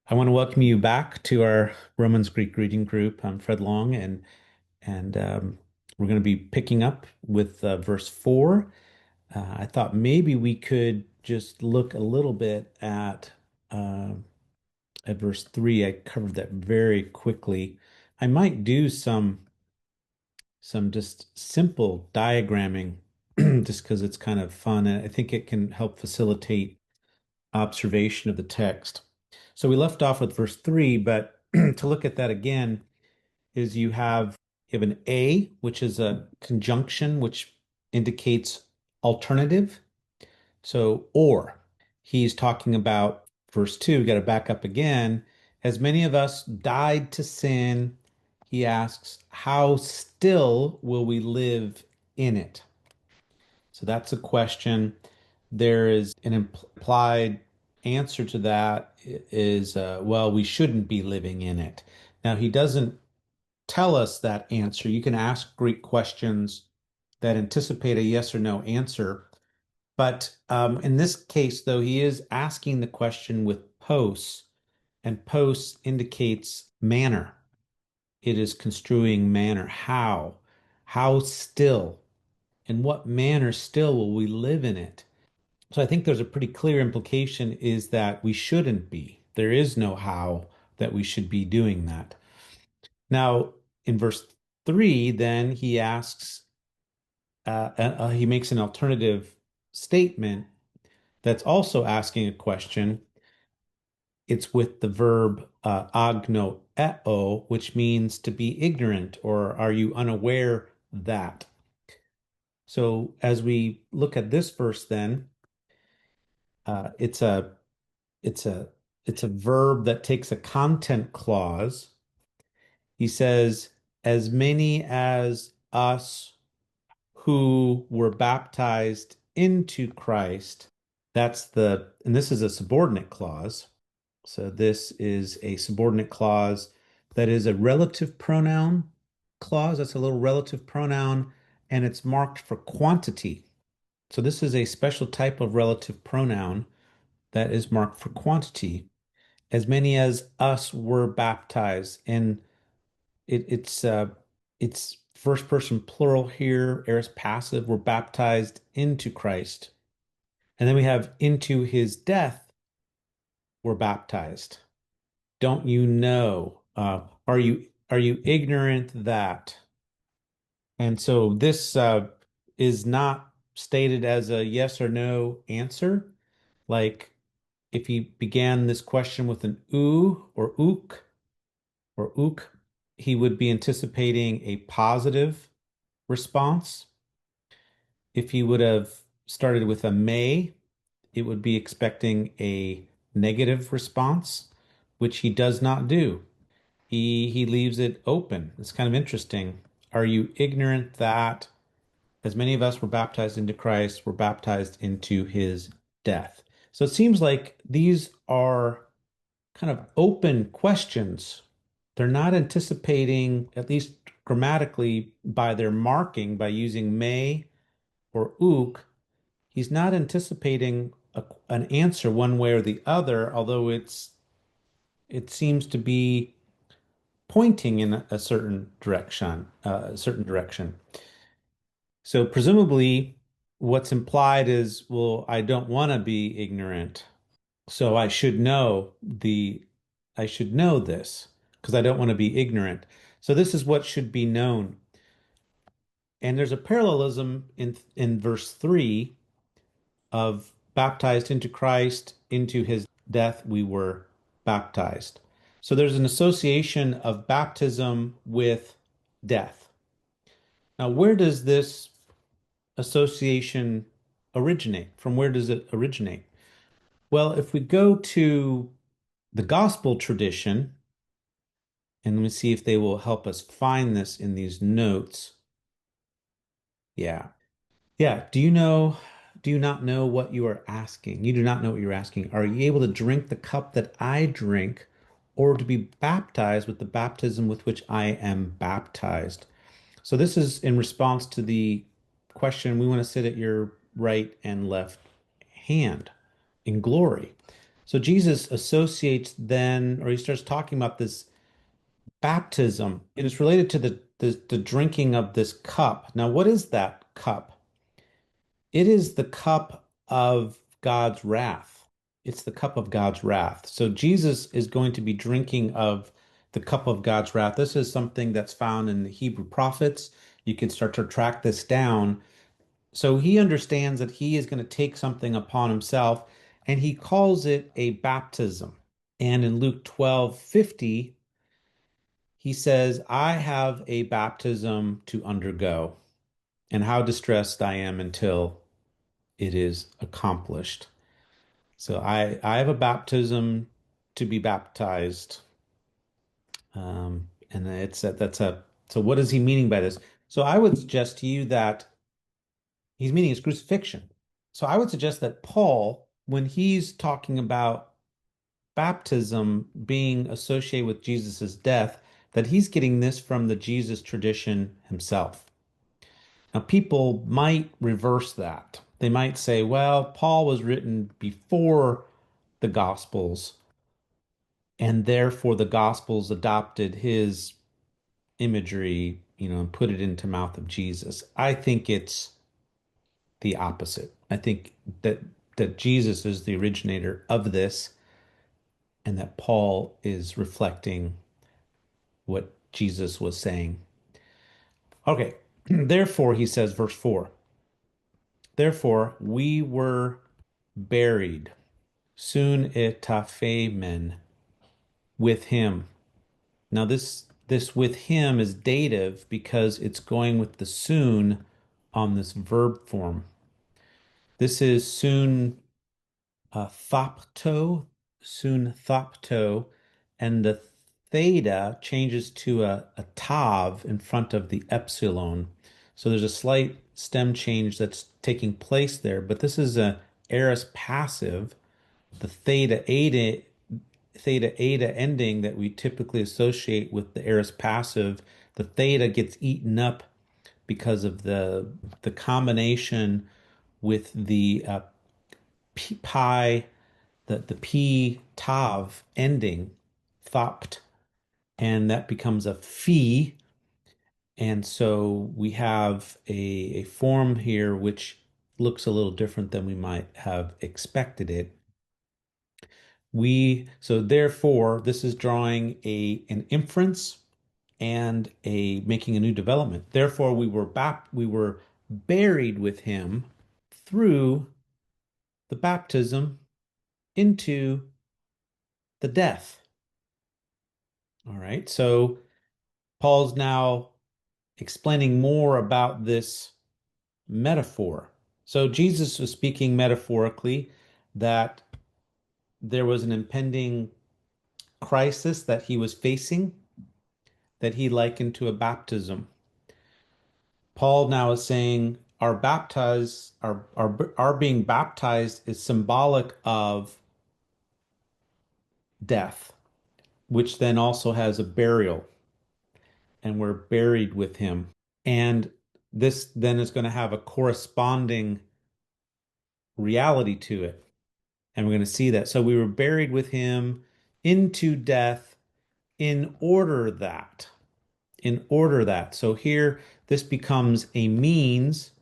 I want to welcome you back to our Romans Greek reading group. I'm Fred Long, and we're going to be picking up with verse 4. I thought maybe we could just look a little bit uh, at verse 3. I covered that very quickly. I might do some just simple diagramming just because it's kind of fun, and I think it can help facilitate observation of the text. So we left off with verse 3, but to look at that again is you have an A, which is a conjunction which indicates alternative. So or he's talking about verse 2, we got to back up again. As many of us died to sin, he asks, how still will we live in it? So that's a question. There is an implied answer to that is, well, we shouldn't be living in it. Now, he doesn't tell us that answer. You can ask Greek questions that anticipate a yes or no answer. But in this case, though, he is asking the question with pos, and pos indicates manner. It is construing manner. How? How still? In what manner still will we live in it? So I think there's a pretty clear implication is that we shouldn't be. There is no how that we should be doing that. Now, in verse 3, then he asks, he makes an alternative statement that's also asking a question. It's with the verb agno eo, which means to be ignorant, or are you unaware that? So as we look at this verse, then uh, it's a it's a it's a verb that takes a content clause. He says, as many as us who were baptized into Christ. And this is a subordinate clause. So this is a subordinate clause that is a relative pronoun clause. That's a little relative pronoun, and it's marked for quantity. So this is a special type of relative pronoun that is marked for quantity. As many as us were baptized, and it's first person plural here, aorist passive, were baptized into Christ. And then we have into his death were baptized. Don't you know? Are you ignorant that? And so this is not stated as a yes or no answer. Like if he began this question with an oo or ook, he would be anticipating a positive response. If he would have started with a may, it would be expecting a negative response, which he does not do. He leaves it open. It's kind of interesting. Are you ignorant that as many of us were baptized into Christ, were baptized into his death? So it seems like these are kind of open questions. They're not anticipating, at least grammatically, by their marking, by using may or ook, he's not anticipating an answer one way or the other, although it seems to be pointing in a certain direction, So presumably, what's implied is, well, I don't want to be ignorant, so I should know this because I don't want to be ignorant. So this is what should be known. And there's a parallelism in verse 3 of baptized into Christ, into his death we were baptized. So there's an association of baptism with death. Now, where does this association originate? From where does it originate? Well, if we go to the gospel tradition, and let me see if they will help us find this in these notes. Yeah. Yeah. Do you not know what you are asking? You do not know what you're asking. Are you able to drink the cup that I drink, or to be baptized with the baptism with which I am baptized? So this is in response to the question, we want to sit at your right and left hand in glory. So Jesus associates then, or he starts talking about this baptism, and it's related to the drinking of this cup. Now, what is that cup? It is the cup of God's wrath. It's the cup of God's wrath. So Jesus is going to be drinking of the cup of God's wrath. This is something that's found in the Hebrew prophets. You can start to track this down. So he understands that he is going to take something upon himself, and he calls it a baptism. And in Luke 12:50, he says, I have a baptism to undergo, and how distressed I am until it is accomplished. So I have a baptism to be baptized. And that's a so what is he meaning by this? So I would suggest to you that he's meaning his crucifixion. So I would suggest that Paul, when he's talking about baptism being associated with Jesus's death, that he's getting this from the Jesus tradition himself. Now, people might reverse that. They might say, well, Paul was written before the Gospels, and therefore the Gospels adopted his imagery, and put it into mouth of Jesus. I think it's the opposite. I think that Jesus is the originator of this, and that Paul is reflecting what Jesus was saying. Okay, therefore, he says, verse 4, therefore we were buried soon etaphemen with him. Now this with him is dative because it's going with the soon on this verb form. This is soon thopto, soon thopto, and the theta changes to a tav in front of the epsilon. So there's a slight stem change that's taking place there, but this is a aorist passive. The theta eta ending that we typically associate with the aorist passive, the theta gets eaten up because of the combination with the pi, the p tav ending, thopt, and that becomes a phi. And so we have a form here which looks a little different than we might have expected it. So therefore, this is drawing an inference and a making a new development. Therefore, we were buried with him through the baptism into the death. All right. So Paul's now explaining more about this metaphor. So Jesus was speaking metaphorically that there was an impending crisis that he was facing that he likened to a baptism. Paul now is saying our being baptized is symbolic of death, which then also has a burial, and we're buried with him. And this then is going to have a corresponding reality to it. And we're going to see that. So we were buried with him into death in order that, So here, this becomes a means.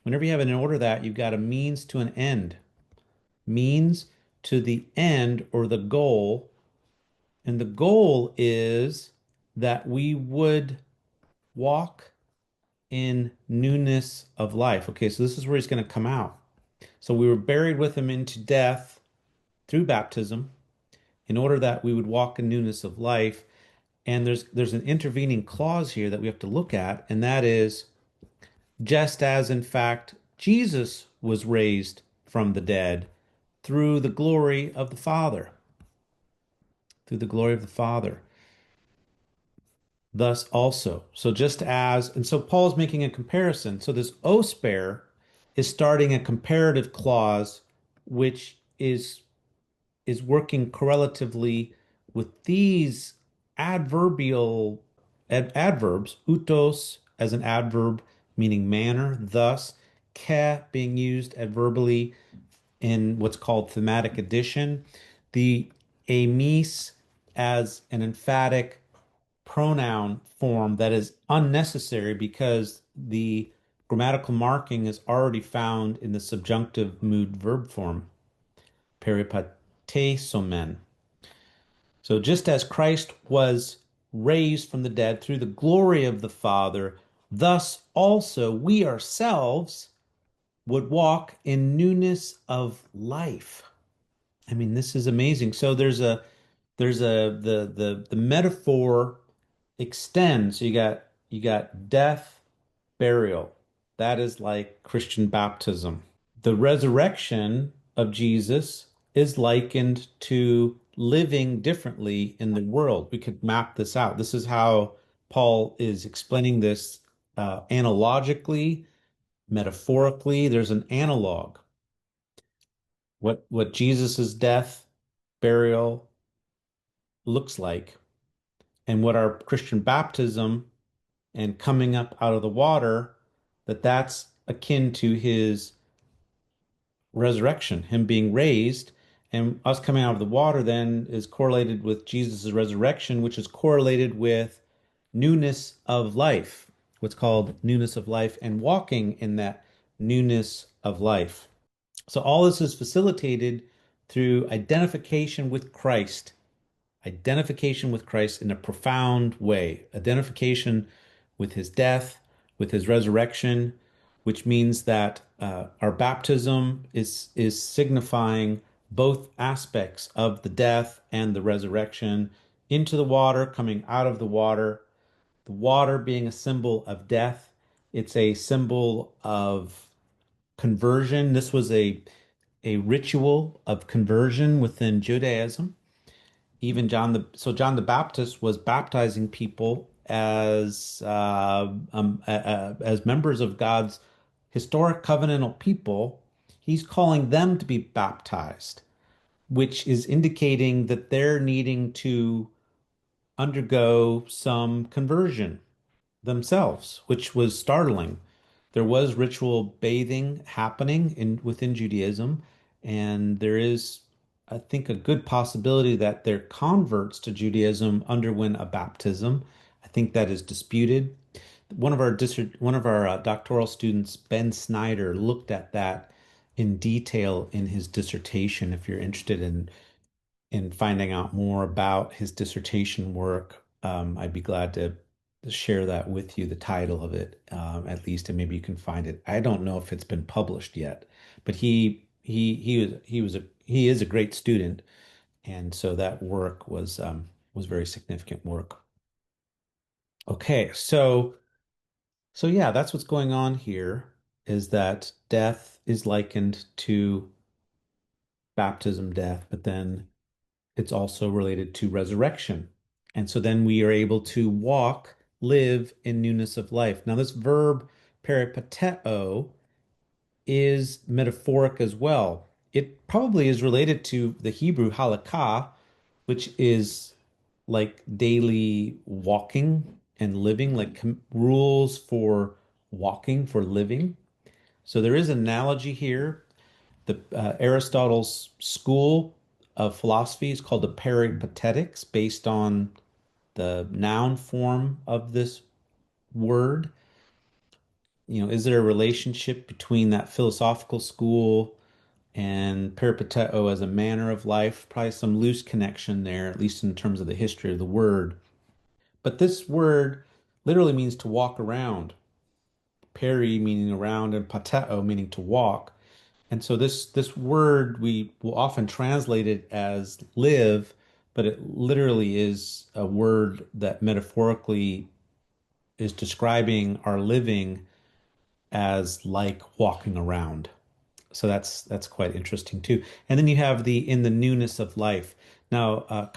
Whenever you have an in order that, you've got a means to an end, means to the end or the goal. And the goal is that we would walk in newness of life. Okay, so this is where he's going to come out. So we were buried with him into death through baptism in order that we would walk in newness of life. And there's an intervening clause here that we have to look at, and that is just as in fact Jesus was raised from the dead through the glory of the Father, through the glory of the Father. Thus also. So just as, and so Paul's making a comparison. So this osper is starting a comparative clause, which is working correlatively with these adverbs, utos as an adverb meaning manner, thus, ke being used adverbally in what's called thematic addition. The emis as an emphatic pronoun form that is unnecessary because the grammatical marking is already found in the subjunctive mood verb form, peripatesomen. So just as Christ was raised from the dead through the glory of the Father, thus also we ourselves would walk in newness of life. I mean, this is amazing. So the metaphor extends. So you got death, burial. That is like Christian baptism. The resurrection of Jesus is likened to living differently in the world. We could map this out. This is how Paul is explaining this analogically, metaphorically. There's an analog. What Jesus's death, burial looks like, and what our Christian baptism and coming up out of the water, that's akin to his resurrection, him being raised, and us coming out of the water then is correlated with Jesus' resurrection, which is correlated with newness of life, what's called newness of life, and walking in that newness of life. So all this is facilitated through identification with Christ in a profound way, identification with his death, with his resurrection, which means that our baptism is signifying both aspects of the death and the resurrection into the water, coming out of the water being a symbol of death. It's a symbol of conversion. This was a ritual of conversion within Judaism. Even John the Baptist was baptizing people as members of God's historic covenantal people. He's calling them to be baptized, which is indicating that they're needing to undergo some conversion themselves, which was startling. There was ritual bathing happening within Judaism, and there is, I think, a good possibility that their converts to Judaism underwent a baptism. I think that is disputed. One of our doctoral students, Ben Snyder, looked at that in detail in his dissertation. If you're interested in finding out more about his dissertation work, I'd be glad to share that with you, the title of it, at least, and maybe you can find it. I don't know if it's been published yet, but he is a great student, and so that work was very significant work. Okay, so yeah, that's what's going on here, is that death is likened to baptism death, but then it's also related to resurrection. And so then we are able to walk, live in newness of life. Now, this verb peripateo is metaphoric as well. It probably is related to the Hebrew halakha, which is like daily walking and living, like rules for walking, for living. So there is an analogy here. The Aristotle's school of philosophy is called the Peripatetics, based on the noun form of this word. Is there a relationship between that philosophical school and peripateo as a manner of life? Probably some loose connection there, at least in terms of the history of the word. But this word literally means to walk around. Peri meaning around and pateo meaning to walk. And so this word we will often translate it as live, but it literally is a word that metaphorically is describing our living as like walking around. So that's quite interesting too. And then you have the in the newness of life. Now,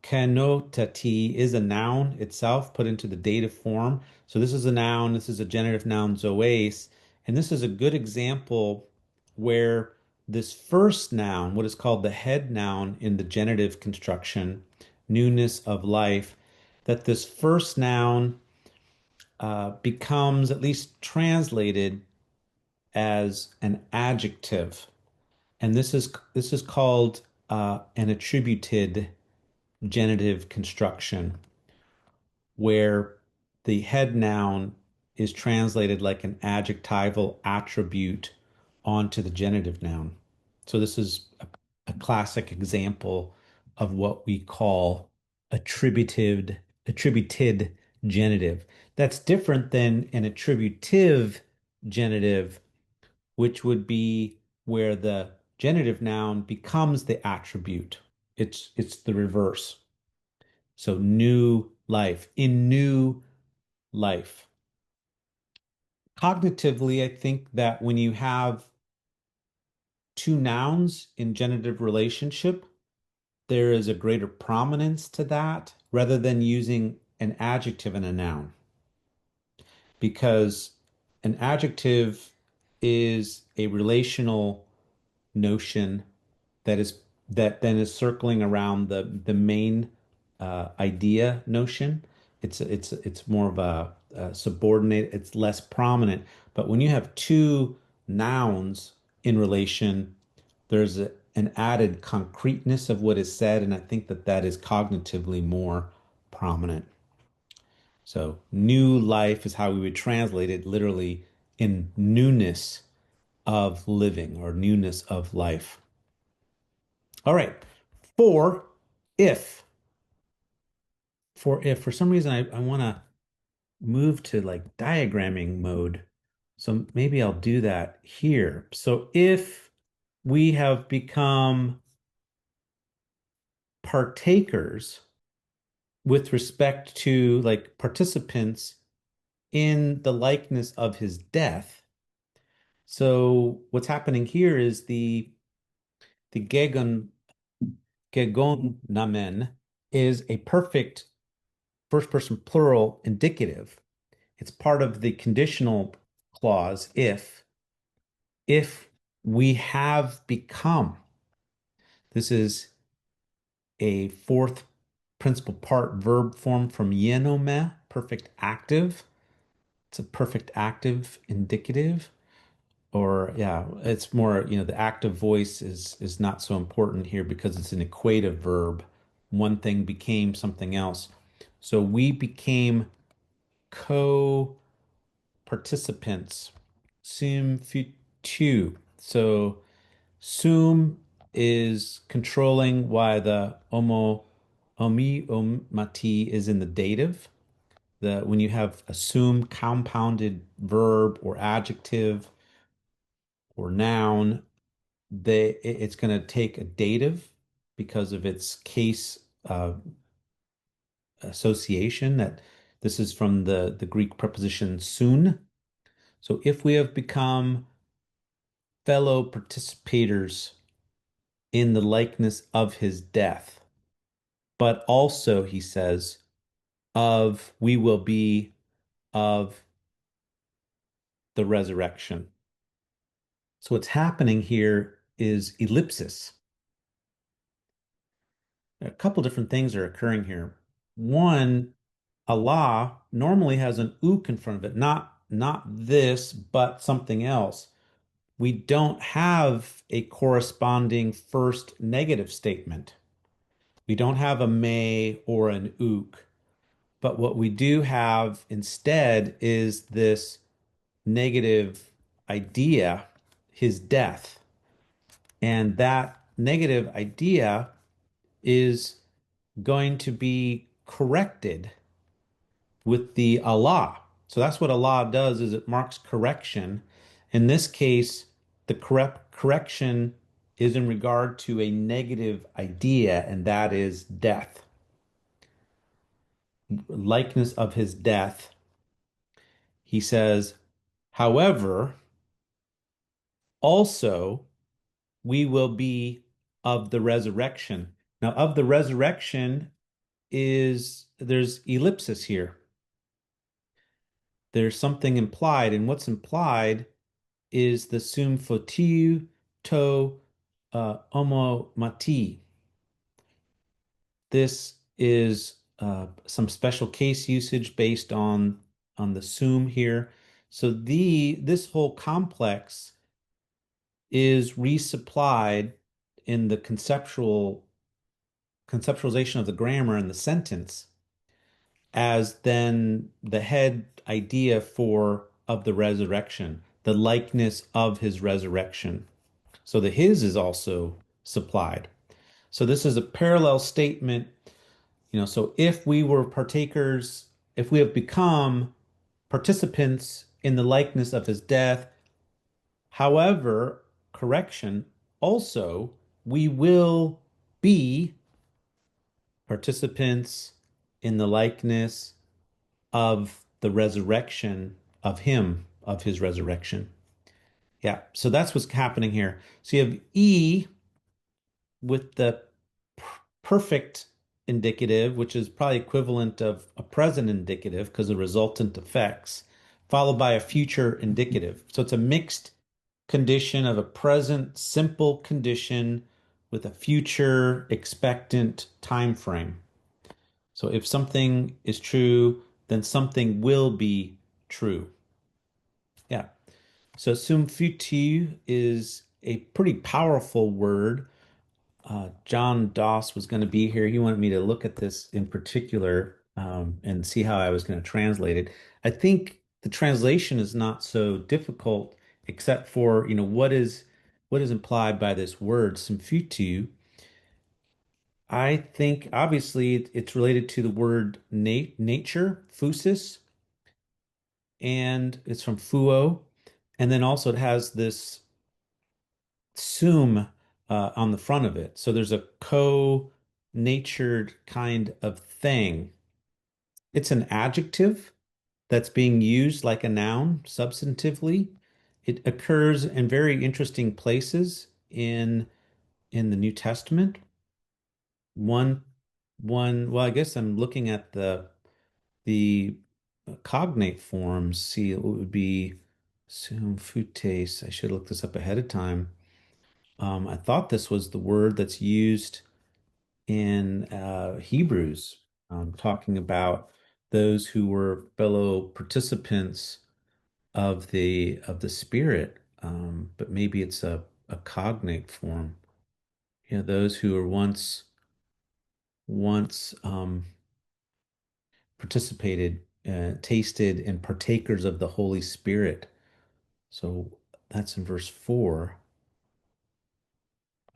Kanotati is a noun itself put into the dative form. So this is a noun, this is a genitive noun, zoes, and this is a good example where this first noun, what is called the head noun in the genitive construction, newness of life, that this first noun becomes at least translated as an adjective. And this is called an attributed genitive construction, where the head noun is translated like an adjectival attribute onto the genitive noun. So this is a classic example of what we call attributed genitive. That's different than an attributive genitive, which would be where the genitive noun becomes the attribute. It's the reverse. So new life, in new life. Cognitively, I think that when you have two nouns in genitive relationship, there is a greater prominence to that rather than using an adjective and a noun, because an adjective is a relational notion that then is circling around the main idea notion. It's more of a subordinate. It's less prominent. But when you have two nouns in relation, there's an added concreteness of what is said, and I think that that is cognitively more prominent. So new life is how we would translate it literally in newness of living or newness of life. All right. For if, for some reason I want to move to like diagramming mode. So maybe I'll do that here. So if we have become partakers with respect to like participants in the likeness of his death. So what's happening here is the gegon namen is a perfect first person plural indicative. It's part of the conditional clause if we have become. This is a fourth principal part verb form from yenome, perfect active. It's a perfect active indicative. Or yeah, it's more, the active voice is not so important here because it's an equative verb. One thing became something else. So we became co-participants. Sum futu. So sum is controlling why the omati is in the dative. When you have assume compounded verb or adjective or noun, it's going to take a dative because of its case association. That this is from the Greek preposition soon. So if we have become fellow participators in the likeness of his death, but also, he says, we will be of the resurrection. So what's happening here is ellipsis. A couple different things are occurring here. One, Allah normally has an ook in front of it, not this, but something else. We don't have a corresponding first negative statement. We don't have a may or an ook. But what we do have instead is this negative idea, his death. And that negative idea is going to be corrected with the Allah. So that's what Allah does, is it marks correction. In this case, the correction is in regard to a negative idea, and that is death. Likeness of his death. He says, however, also we will be of the resurrection. Now, of the resurrection there's ellipsis here. There's something implied, and what's implied is the sum fotiu to omomati. This is some special case usage based on the sum here. So this whole complex is resupplied in the conceptualization of the grammar and the sentence as then the head idea for of the resurrection, the likeness of his resurrection. So the his is also supplied. So this is a parallel statement, so if we were partakers, if we have become participants in the likeness of his death, however, correction, also we will be participants in the likeness of the resurrection of him, of his resurrection. Yeah, so that's what's happening here. So you have E with the perfect indicative, which is probably equivalent of a present indicative because of resultant effects, followed by a future indicative. So it's a mixed condition of a present simple condition with a future expectant time frame. So if something is true, then something will be true. Yeah. So sum futu is a pretty powerful word. John Doss was going to be here. He wanted me to look at this in particular and see how I was going to translate it. I think the translation is not so difficult, except for, what is implied by this word, symfutu. I think obviously it's related to the word nature, phusis, and it's from fuo. And then also it has this sum on the front of it. So there's a co-natured kind of thing. It's an adjective that's being used like a noun substantively. It occurs in very interesting places in the New Testament. One well, I guess I'm looking at the cognate forms. See, it would be sum futes. I should look this up ahead of time. I thought this was the word that's used in Hebrews, talking about those who were fellow participants of the Spirit, but maybe it's a cognate form. Those who were once participated, tasted, and partakers of the Holy Spirit. So that's in verse 4.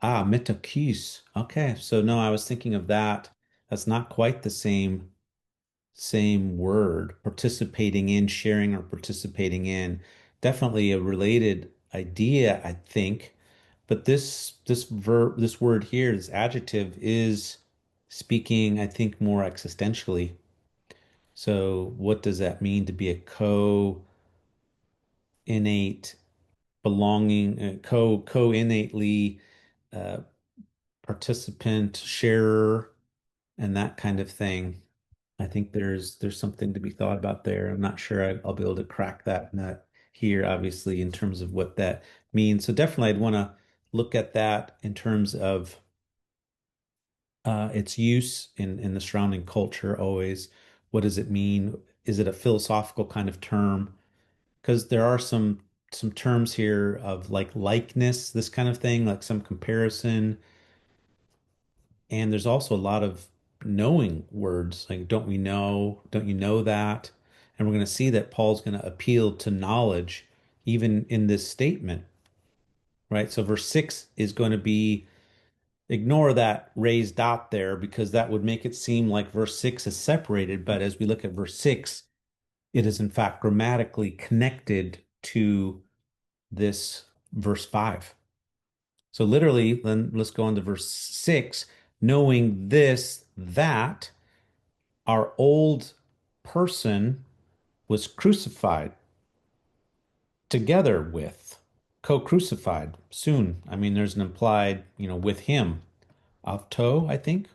Ah, metakis. Okay, so no, I was thinking of that. That's not quite the same word. Participating in, sharing, or participating in. Definitely a related idea, I think. But this word here, this adjective, is speaking, I think, more existentially. So, what does that mean to be a co-innate belonging, co-innately uh, participant, sharer, and that kind of thing? I think there's something to be thought about there. I'm not sure I'll be able to crack that nut here, obviously, in terms of what that means. So definitely, I'd want to look at that in terms of its use in the surrounding culture. Always, what does it mean? Is it a philosophical kind of term? Because there are some terms here of like likeness, this kind of thing, like some comparison. And there's also a lot of knowing words, like don't we know? Don't you know that? And we're going to see that Paul's going to appeal to knowledge even in this statement, right? So verse 6 is going to be ignore that raised dot there because that would make it seem like verse 6 is separated. But as we look at verse 6, it is in fact grammatically connected to this verse 5. So literally, then let's go on to verse 6. Knowing this, that our old person was crucified together with, co-crucified soon. I mean, there's an implied, with him, avto, I think,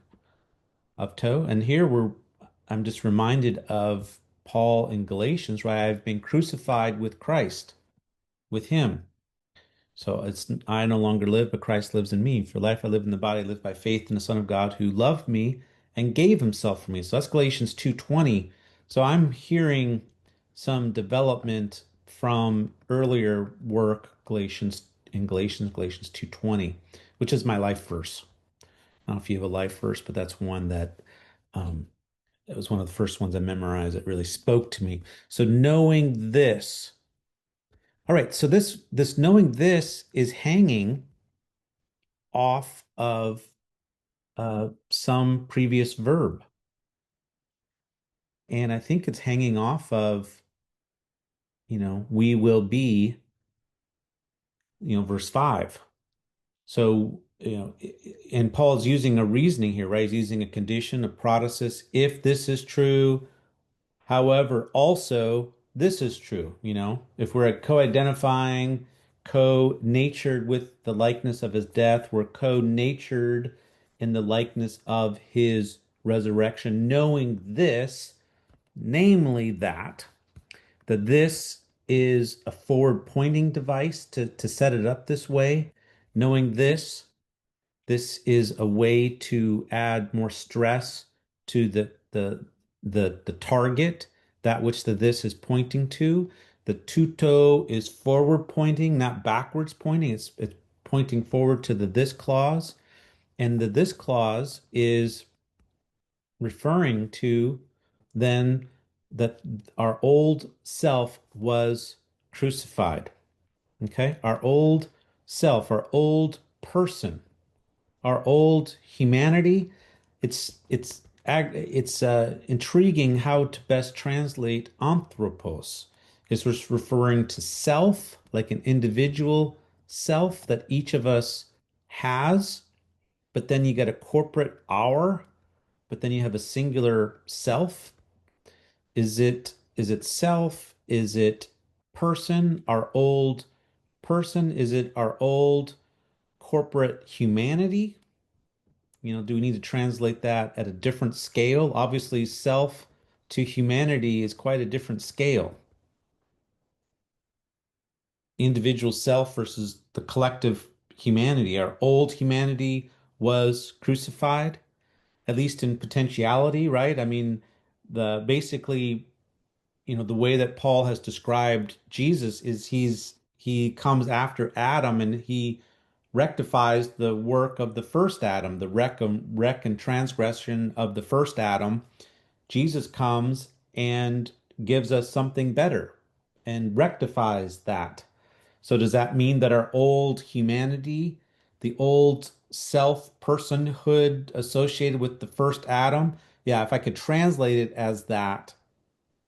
avto. And here I'm just reminded of Paul in Galatians, right? I've been crucified with Christ, with him. So it's I no longer live, but Christ lives in me. For life I live in the body, I live by faith in the Son of God who loved me and gave himself for me. So that's Galatians 2:20. So I'm hearing some development from earlier work, Galatians 2:20, which is my life verse. I don't know if you have a life verse, but that's one that um, it was one of the first ones I memorized that really spoke to me. So knowing this, all right, so this knowing this is hanging off of some previous verb. And I think it's hanging off of, we will be, verse 5. So, and Paul's using a reasoning here, right? He's using a condition, a protasis. If this is true, however, also this is true, if we're co-identifying, co-natured with the likeness of his death, we're co-natured in the likeness of his resurrection, knowing this, namely that this is a forward pointing device to set it up this way, knowing this is a way to add more stress to the target, that which the this is pointing to. The tuto is forward pointing, not backwards pointing. It's pointing forward to the this clause, and the this clause is referring to then that our old self was crucified. Okay? Our old self, our old person, our old humanity. It's intriguing how to best translate anthropos. It's just referring to self, like an individual self that each of us has, but then you get a corporate our, but then you have a singular self. Is it self? Is it person? Our old person? Is it our old corporate humanity? Do we need to translate that at a different scale? Obviously, self to humanity is quite a different scale. Individual self versus the collective humanity. Our old humanity was crucified, at least in potentiality, right? I mean, the basically, the way that Paul has described Jesus is he comes after Adam and he rectifies the work of the first Adam, the wreck and transgression of the first Adam. Jesus comes and gives us something better and rectifies that. So does that mean that our old humanity, the old self personhood associated with the first Adam, yeah, if I could translate it as that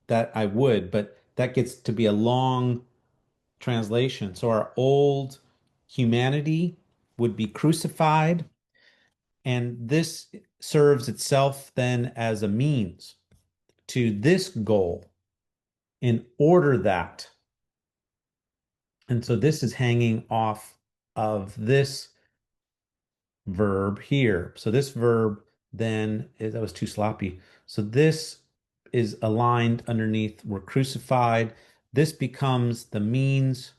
I would, but that gets to be a long translation. So our old humanity would be crucified, and this serves itself then as a means to this goal in order that. And so this is hanging off of this verb here. So this verb then that was too sloppy. So this is aligned underneath we're crucified. This becomes the means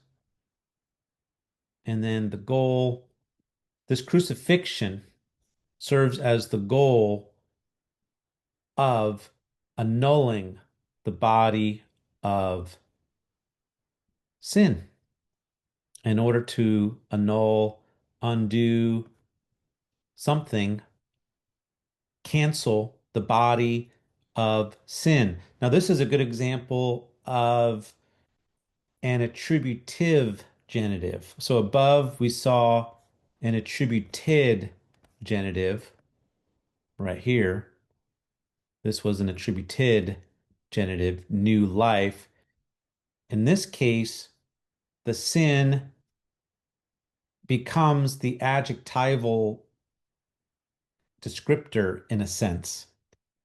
and then the goal. This crucifixion serves as the goal of annulling the body of sin in order to annul, undo something, cancel the body of sin. Now, this is a good example of an attributive genitive. So above we saw an attributed genitive right here. This was an attributed genitive, new life. In this case, the sin becomes the adjectival descriptor in a sense.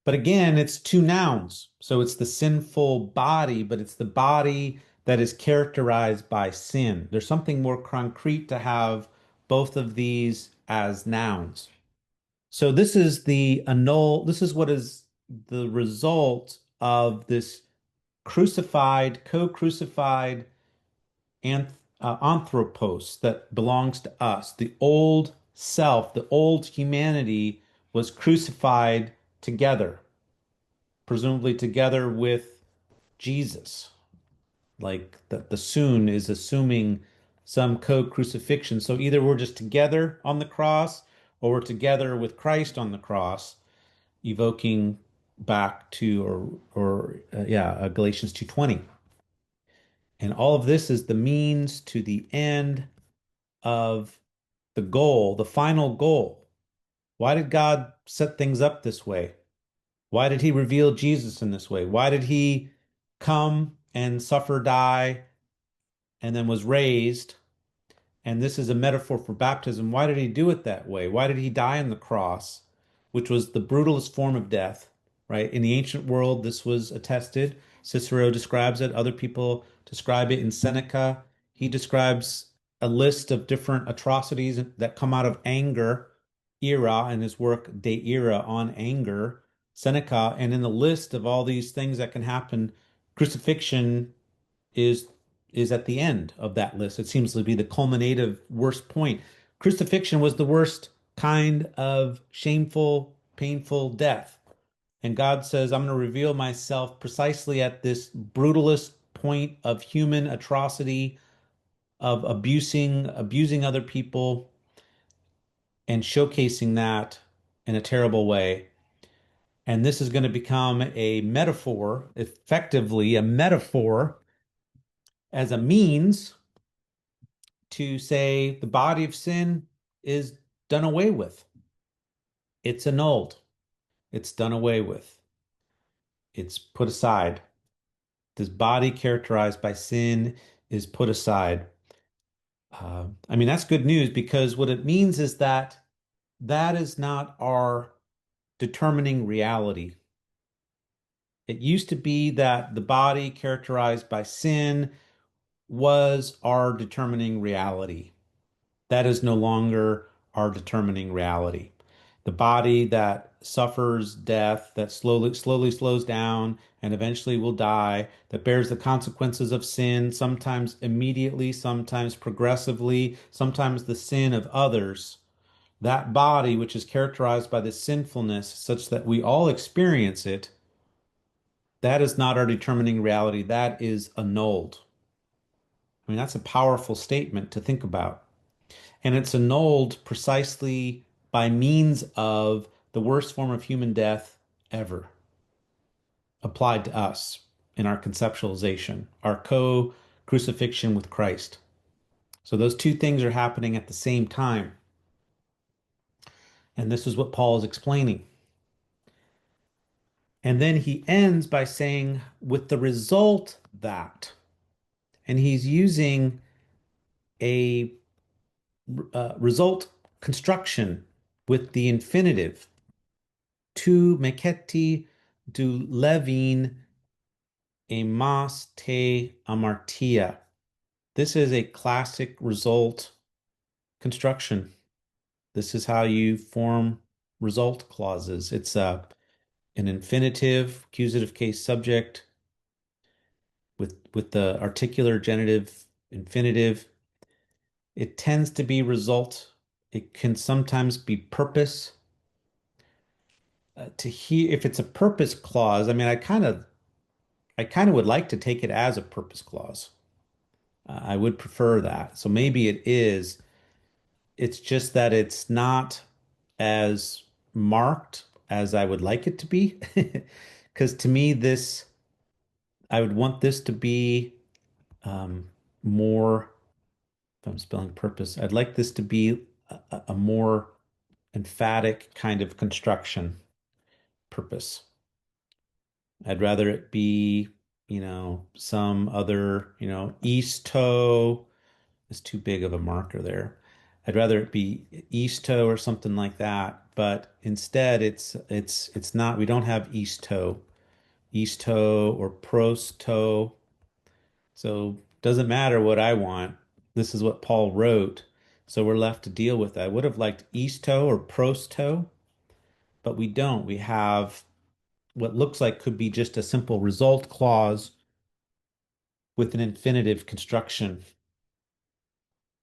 But again, it's two nouns. So it's the sinful body, but it's the body that is characterized by sin. There's something more concrete to have both of these as nouns. So this is what is the result of this crucified, co-crucified anthropos that belongs to us. The old self, the old humanity was crucified together, presumably together with Jesus. like the soon is assuming some co-crucifixion. So either we're just together on the cross or we're together with Christ on the cross, evoking back to Galatians 2:20. And all of this is the means to the end of the goal, the final goal. Why did God set things up this way? Why did he reveal Jesus in this way? Why did he come and suffer, die, and then was raised? And this is a metaphor for baptism. Why did he do it that way? Why did he die on the cross, which was the brutalest form of death, right? In the ancient world, this was attested. Cicero describes it. Other people describe it in Seneca. He describes a list of different atrocities that come out of anger era in his work De Ira on anger, Seneca. And in the list of all these things that can happen, crucifixion is is at the end of that list. It seems to be the culminative worst point. Crucifixion was the worst kind of shameful, painful death. And God says, I'm going to reveal myself precisely at this brutalest point of human atrocity, of abusing other people and showcasing that in a terrible way. And this is going to become a metaphor, effectively a metaphor as a means to say the body of sin is done away with. It's annulled. It's done away with. It's put aside. This body characterized by sin is put aside. I mean, that's good news because what it means is that that is not our determining reality. It used to be that the body characterized by sin was our determining reality. That is no longer our determining reality. The body that suffers death, that slowly slows down and eventually will die, that bears the consequences of sin, sometimes immediately, sometimes progressively, sometimes the sin of others. That body, which is characterized by this sinfulness, such that we all experience it, that is not our determining reality. That is annulled. I mean, that's a powerful statement to think about. And it's annulled precisely by means of the worst form of human death ever applied to us in our conceptualization, our co-crucifixion with Christ. So those two things are happening at the same time. And this is what Paul is explaining. And then he ends by saying, with the result that, and he's using a result construction with the infinitive tu meketi du levin emas te amartia. This is a classic result construction. This is how you form result clauses. It's an infinitive, accusative case subject with the articular genitive infinitive. It tends to be result. It can sometimes be purpose. To hear if it's a purpose clause, I mean, I kind of would like to take it as a purpose clause. I would prefer that. So maybe it is. It's just that it's not as marked as I would like it to be. Because to me, I would want this to be um, more, if I'm spelling purpose, I'd like this to be a more emphatic kind of construction purpose. I'd rather it be, some other, east toe is too big of a marker there. I'd rather it be east toe or something like that, but instead it's not. We don't have east toe or pros toe. So doesn't matter what I want. This is what Paul wrote. So we're left to deal with that. I would have liked east toe or pros toe, but we don't. We have what looks like could be just a simple result clause with an infinitive construction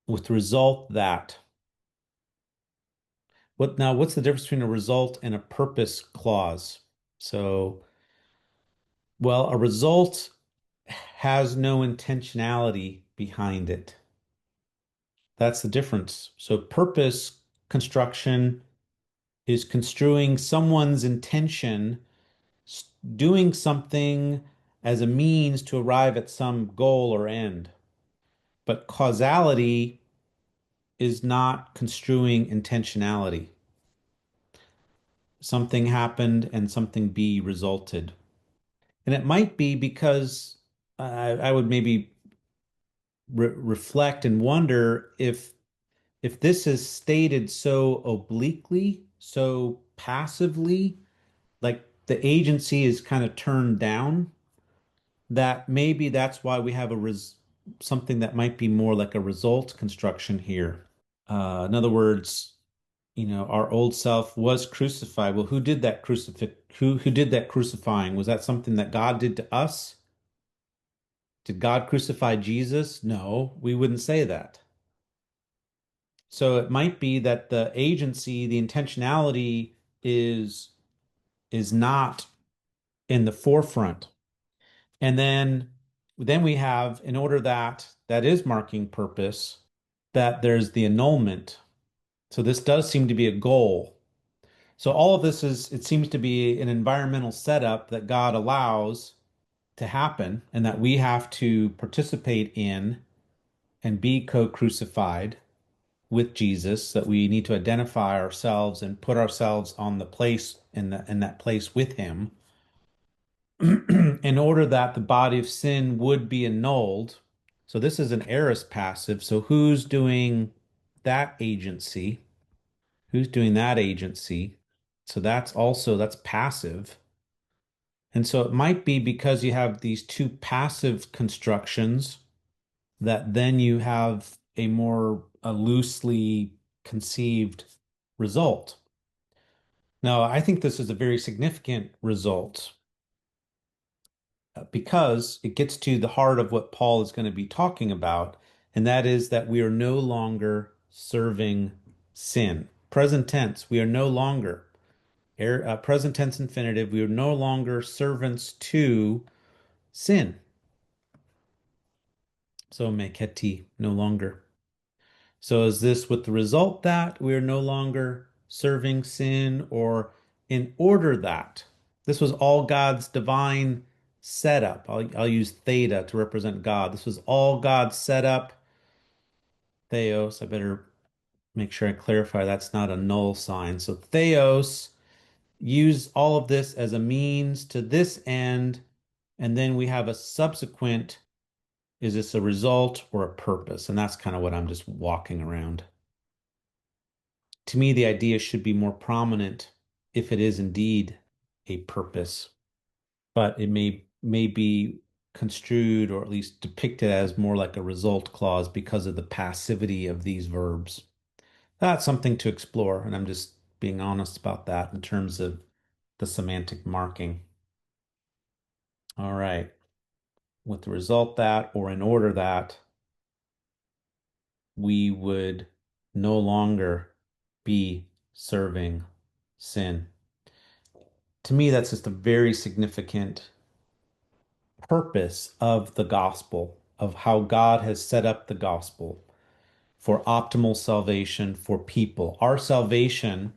with the result that. What's the difference between a result and a purpose clause? So, well, a result has no intentionality behind it. That's the difference. So purpose construction is construing someone's intention, doing something as a means to arrive at some goal or end. But causality is not construing intentionality. Something happened and something B resulted. And it might be because I would maybe reflect and wonder if this is stated so obliquely, so passively, like the agency is kind of turned down, that maybe that's why we have a something that might be more like a result construction here. In other words, our old self was crucified. Well, who did that who did that crucifying? Was that something that God did to us? Did God crucify Jesus? No, we wouldn't say that. So it might be that the agency, the intentionality is is not in the forefront. And then we have, in order that that is marking purpose, that there's the annulment. So this does seem to be a goal. So all of this is, it seems to be an environmental setup that God allows to happen and that we have to participate in and be co-crucified with Jesus, that we need to identify ourselves and put ourselves on the place in that place with him in order that the body of sin would be annulled. So this is an aorist passive. So who's doing that agency? Who's doing that agency? So that's passive. And so it might be because you have these two passive constructions that then you have a loosely conceived result. Now, I think this is a very significant result because it gets to the heart of what Paul is going to be talking about, and that is that we are no longer serving sin. Present tense, we are no longer, present tense infinitive, we are no longer servants to sin. So meketi, no longer. So is this with the result that we are no longer serving sin, or in order that this was all God's divine setup? I'll use theta to represent God. This was all God's setup. Theos, I better make sure I clarify that's not a null sign. So theos, use all of this as a means to this end, and then we have a subsequent, is this a result or a purpose? And that's kind of what I'm just walking around. To me, the idea should be more prominent if it is indeed a purpose, but it may be construed or at least depicted as more like a result clause because of the passivity of these verbs. That's something to explore, and I'm just being honest about that in terms of the semantic marking. All right. With the result that, or in order that, we would no longer be serving sin. To me, that's just a very significant purpose of the gospel, of how God has set up the gospel for optimal salvation for people. Our salvation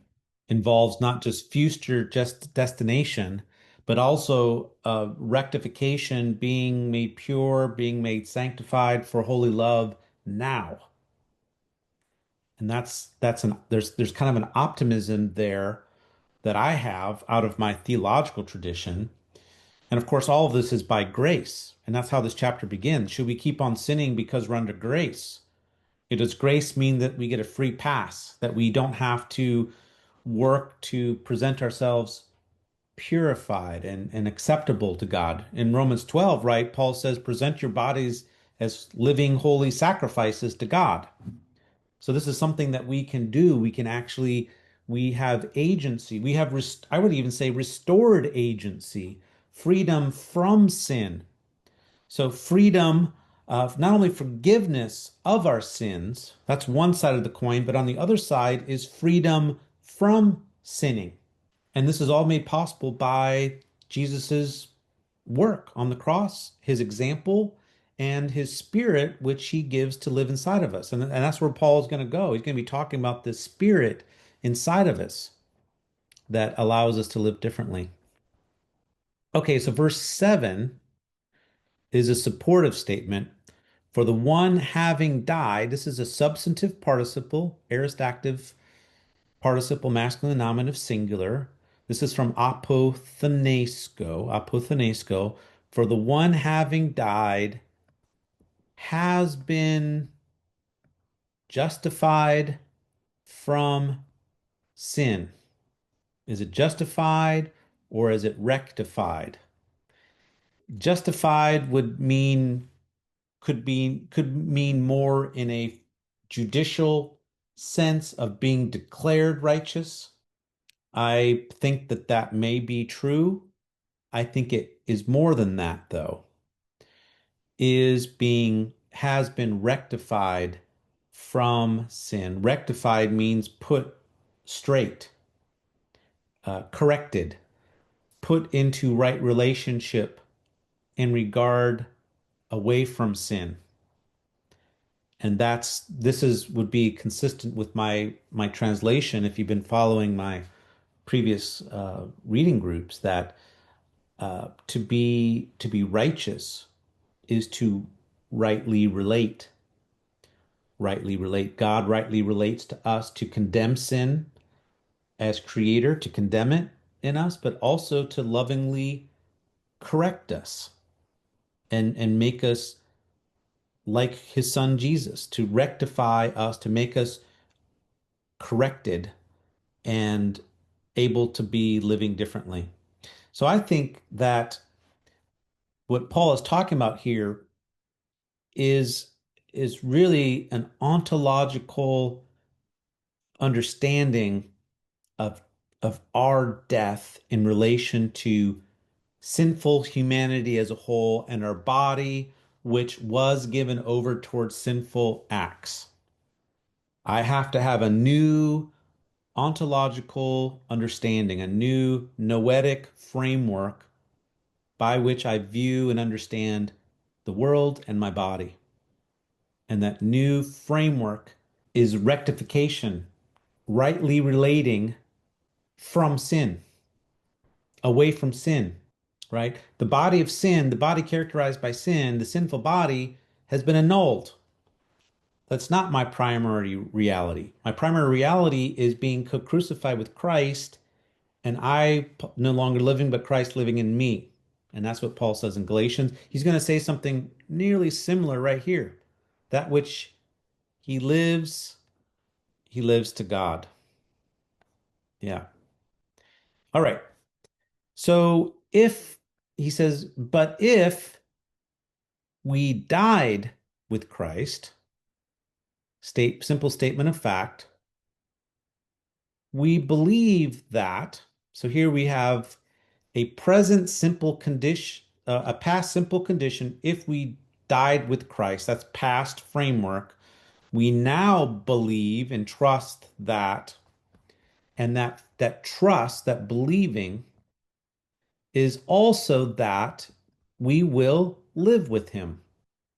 involves not just future just destination, but also rectification, being made pure, being made sanctified for holy love now. And there's kind of an optimism there that I have out of my theological tradition. And of course, all of this is by grace. And that's how this chapter begins. Should we keep on sinning because we're under grace? Does grace mean that we get a free pass, that we don't have to work to present ourselves purified and acceptable to God? In Romans 12, right, Paul says, present your bodies as living holy sacrifices to God. So this is something that we can do. We have agency. We have, I would even say, restored agency, freedom from sin. So freedom of not only forgiveness of our sins, that's one side of the coin, but on the other side is freedom from sinning. And this is all made possible by Jesus's work on the cross, his example, and his spirit, which he gives to live inside of us. And that's where Paul is going to go. He's going to be talking about the spirit inside of us that allows us to live differently. Okay, so verse 7 is a supportive statement. For the one having died, this is a substantive participle, aorist active participle, masculine nominative singular. This is from apothenesco. For the one having died has been justified from sin. Is it justified or is it rectified? Justified would mean could mean more in a judicial sense of being declared righteous. I think that that may be true. I think it is more than that, though. Is being has been rectified from sin. Rectified means put straight, corrected, put into right relationship in regard away from sin. And this is would be consistent with my translation if you've been following my previous reading groups that to be righteous is to rightly relate. Rightly relate. God rightly relates to us to condemn sin as creator, to condemn it in us, but also to lovingly correct us and make us like his son Jesus, to rectify us, to make us corrected and able to be living differently. So I think that what Paul is talking about here is is really an ontological understanding of of our death in relation to sinful humanity as a whole and our body, which was given over towards sinful acts. I have to have a new ontological understanding, a new noetic framework by which I view and understand the world and my body. And that new framework is rectification, rightly relating from sin, away from sin, right? The body of sin, the body characterized by sin, the sinful body has been annulled. That's not my primary reality. My primary reality is being co-crucified with Christ, and no longer living, but Christ living in me. And that's what Paul says in Galatians. He's going to say something nearly similar right here. That which he lives to God. Yeah. All right. So if he says, but if we died with Christ, simple statement of fact, we believe that. So here we have a present simple condition, a past simple condition. If we died with Christ, that's past framework. We now believe and trust that, and that trust, that believing is also that we will live with him.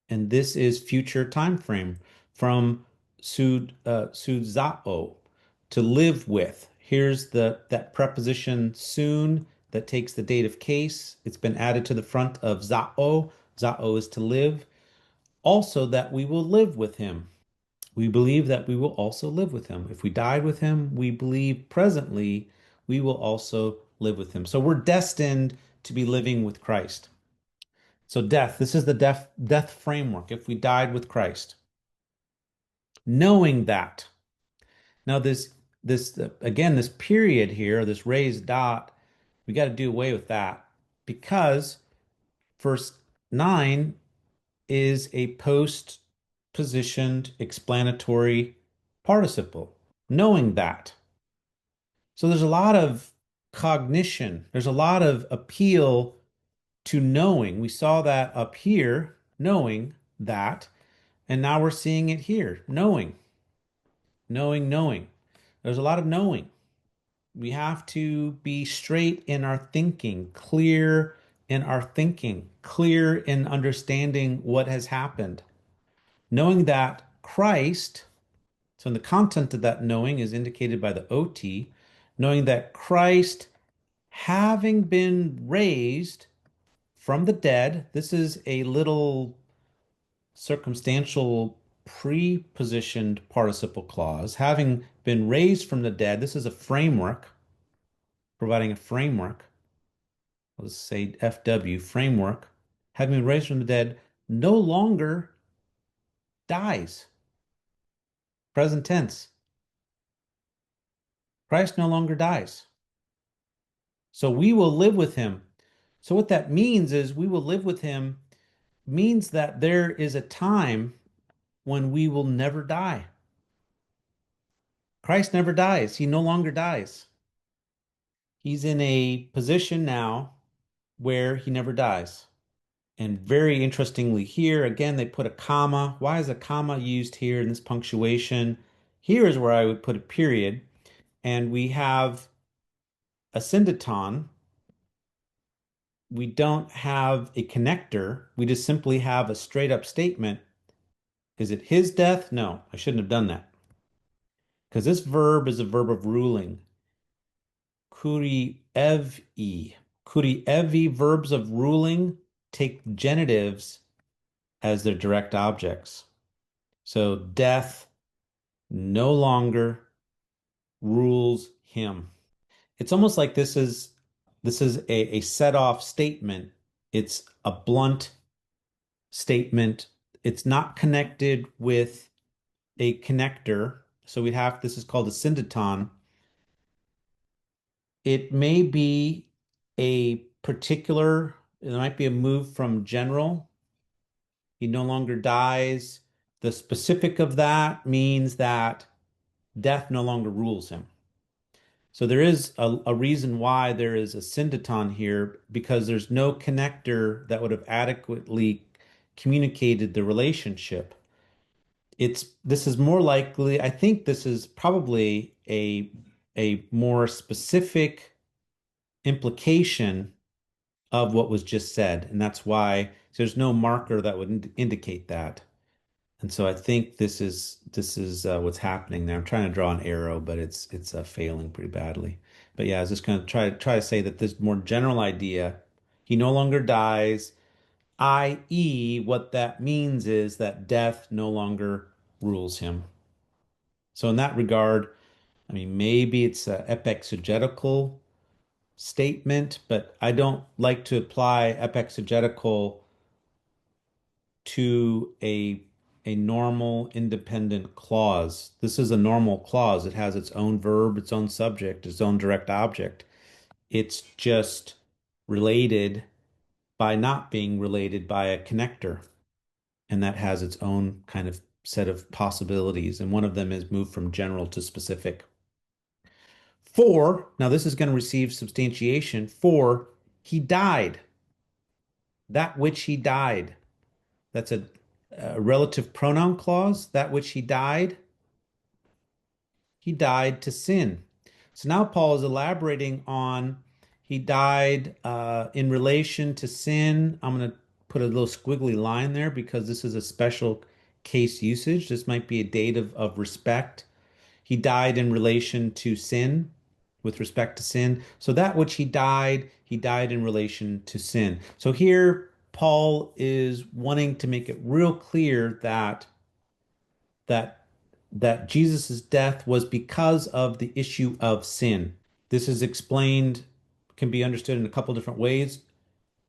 And this is future time frame from sudzao, to live with. Here's that preposition soon that takes the dative case. It's been added to the front of zao. Zao is to live. Also that we will live with him. We believe that we will also live with him. If we died with him, we believe presently we will also live with him. So we're destined to be living with Christ. So this is the death framework if we died with Christ. Knowing that. Now this again, this period here, this raised dot, we got to do away with that because verse 9 is a post positioned explanatory participle. Knowing that. So there's a lot of cognition, there's a lot of appeal to knowing. We saw that up here, knowing that, and now we're seeing it here, knowing, knowing. There's a lot of knowing. We have to be straight in our thinking, clear in our thinking, clear in understanding what has happened, knowing that Christ, so in the content of that knowing is indicated by the OT, knowing that Christ, having been raised from the dead, this is a little circumstantial prepositioned participle clause, having been raised from the dead, this is a framework, providing a framework. Let's say FW, framework, having been raised from the dead, no longer dies. Present tense. Christ no longer dies. So we will live with him. So what that means is we will live with him means that there is a time when we will never die. Christ never dies. He no longer dies. He's in a position now where he never dies. And very interestingly here, again, they put a comma. Why is a comma used here in this punctuation? Here is where I would put a period. And we have a syndeton. We don't have a connector. We just simply have a straight up statement. Is it his death? No, I shouldn't have done that. Because this verb is a verb of ruling. Kurievi. Kurievi verbs of ruling take genitives as their direct objects. So death no longer rules him. It's almost like this is a set off statement. It's a blunt statement. It's not connected with a connector. So we have this is called a syndeton. It may be a particular, it might be a move from general. He no longer dies. The specific of that means that death no longer rules him. So there is a reason why there is a syndeton here because there's no connector that would have adequately communicated the relationship. This is more likely, I think this is probably a more specific implication of what was just said, and that's why there's no marker that would indicate that. And so I think this is what's happening there. I'm trying to draw an arrow, but it's failing pretty badly. But yeah, I was just going to try to say that this more general idea, he no longer dies, i.e., what that means is that death no longer rules him. So in that regard, I mean, maybe it's an epexegetical statement, but I don't like to apply epexegetical to a normal independent clause. This is a normal clause. It has its own verb, its own subject, its own direct object. It's just related by not being related by a connector. And that has its own kind of set of possibilities. And one of them is move from general to specific. For, now this is going to receive substantiation. For, he died. That which he died. That's a relative pronoun clause. That which he died to sin. So now Paul is elaborating on he died in relation to sin. I'm going to put a little squiggly line there because this is a special case usage. This might be a date of respect. He died in relation to sin, with respect to sin. So that which he died in relation to sin. So here, Paul is wanting to make it real clear that that Jesus's death was because of the issue of sin. This is explained, can be understood in a couple different ways.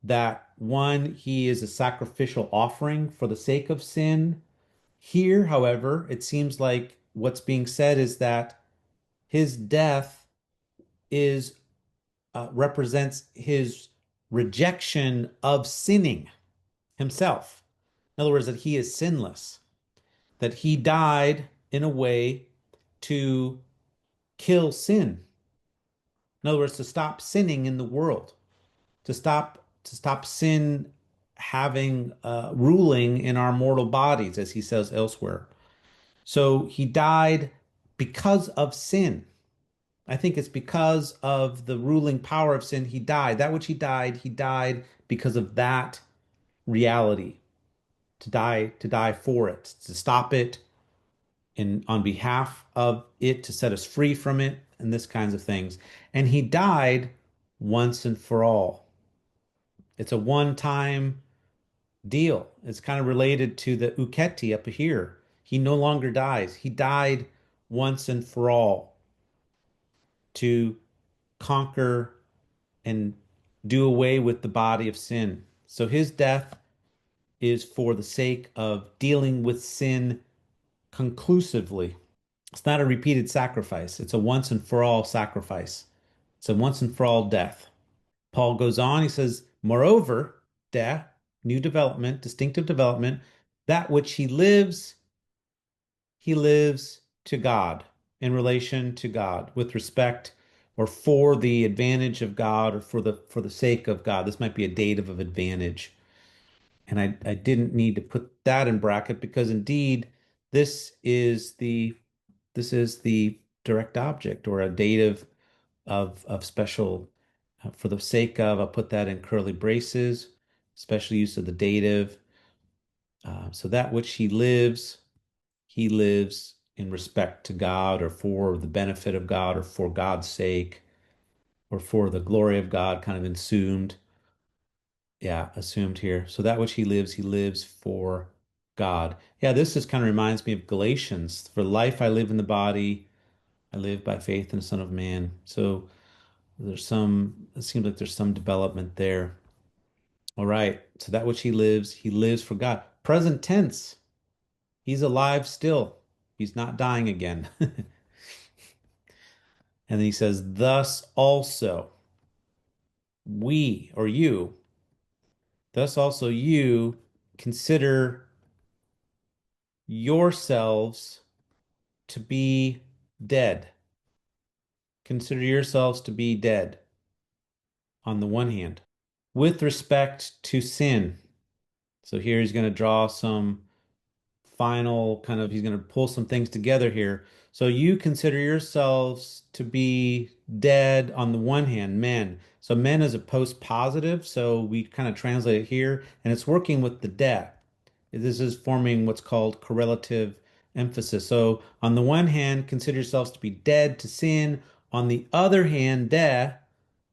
That one, he is a sacrificial offering for the sake of sin. Here, however, it seems like what's being said is that his death is represents his rejection of sinning himself. In other words, that he is sinless, that he died in a way to kill sin. In other words, to stop sinning in the world, to stop sin having ruling in our mortal bodies, as he says elsewhere. So he died because of sin. I think it's because of the ruling power of sin. He died. That which he died because of that reality, to die for it, to stop it, and on behalf of it, to set us free from it, and this kinds of things. And he died once and for all. It's a one-time deal. It's kind of related to the Uketi up here. He no longer dies. He died once and for all to conquer and do away with the body of sin. So his death is for the sake of dealing with sin conclusively. It's not a repeated sacrifice. It's a once and for all sacrifice. It's a once and for all death. Paul goes on, he says, moreover, death, new development, distinctive development, that which he lives to God, in relation to God, with respect or for the advantage of God or for the sake of God. This might be a dative of advantage. And I didn't need to put that in bracket because indeed this is the this is the direct object or a dative of special for the sake of, I'll put that in curly braces, special use of the dative. So that which he lives in respect to God or for the benefit of God or for God's sake or for the glory of God, kind of assumed. Yeah, assumed here. So that which he lives for God. Yeah, this just kind of reminds me of Galatians. For life I live in the body, I live by faith in the Son of Man. So it seems like there's some development there. All right. So that which he lives for God. Present tense. He's alive still. He's not dying again. And then he says, thus also we or you, thus also you consider yourselves to be dead. Consider yourselves to be dead on the one hand, with respect to sin. So here he's going to draw some final kind of, he's going to pull some things together here. So you consider yourselves to be dead on the one hand, men. So men is a post positive. So we kind of translate it here and it's working with the death. This is forming what's called correlative emphasis. So on the one hand, consider yourselves to be dead to sin. On the other hand, death,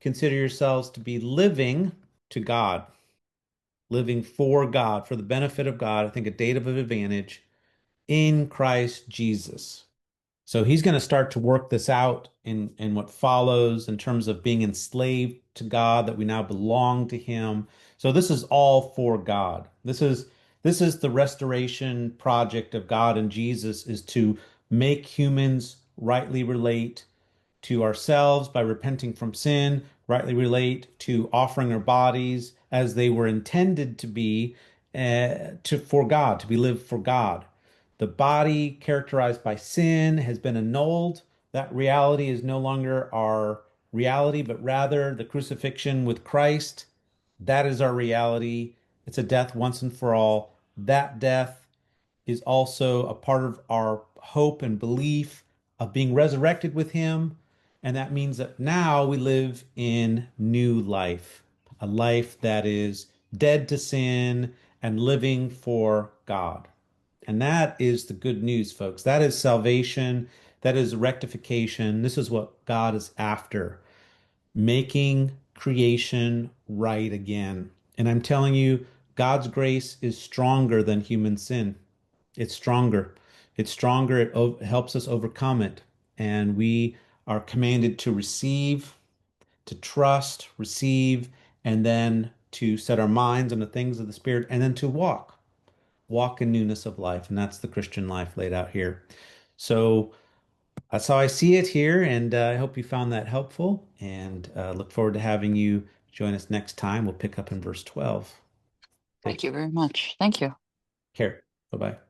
consider yourselves to be living to God, living for God, for the benefit of God. I think a dative of advantage in Christ Jesus. So he's going to start to work this out in what follows in terms of being enslaved to God, that we now belong to him. So this is all for God. This is the restoration project of God and Jesus, is to make humans rightly relate to ourselves by repenting from sin, rightly relate to offering our bodies as they were intended to be to for God, to be lived for God. The body characterized by sin has been annulled. That reality is no longer our reality, but rather the crucifixion with Christ. That is our reality. It's a death once and for all. That death is also a part of our hope and belief of being resurrected with him. And that means that now we live in new life, a life that is dead to sin and living for God. And that is the good news, folks. That is salvation. That is rectification. This is what God is after, making creation right again. And I'm telling you, God's grace is stronger than human sin. It's stronger. It's stronger. It helps us overcome it. And we are commanded to receive, to trust, receive, and then to set our minds on the things of the Spirit, and then to walk in newness of life. And that's the Christian life laid out here. So that's how I see it here. And I hope you found that helpful and look forward to having you join us next time. We'll pick up in verse 12. Thank Take you very much. Thank you. care. Bye bye.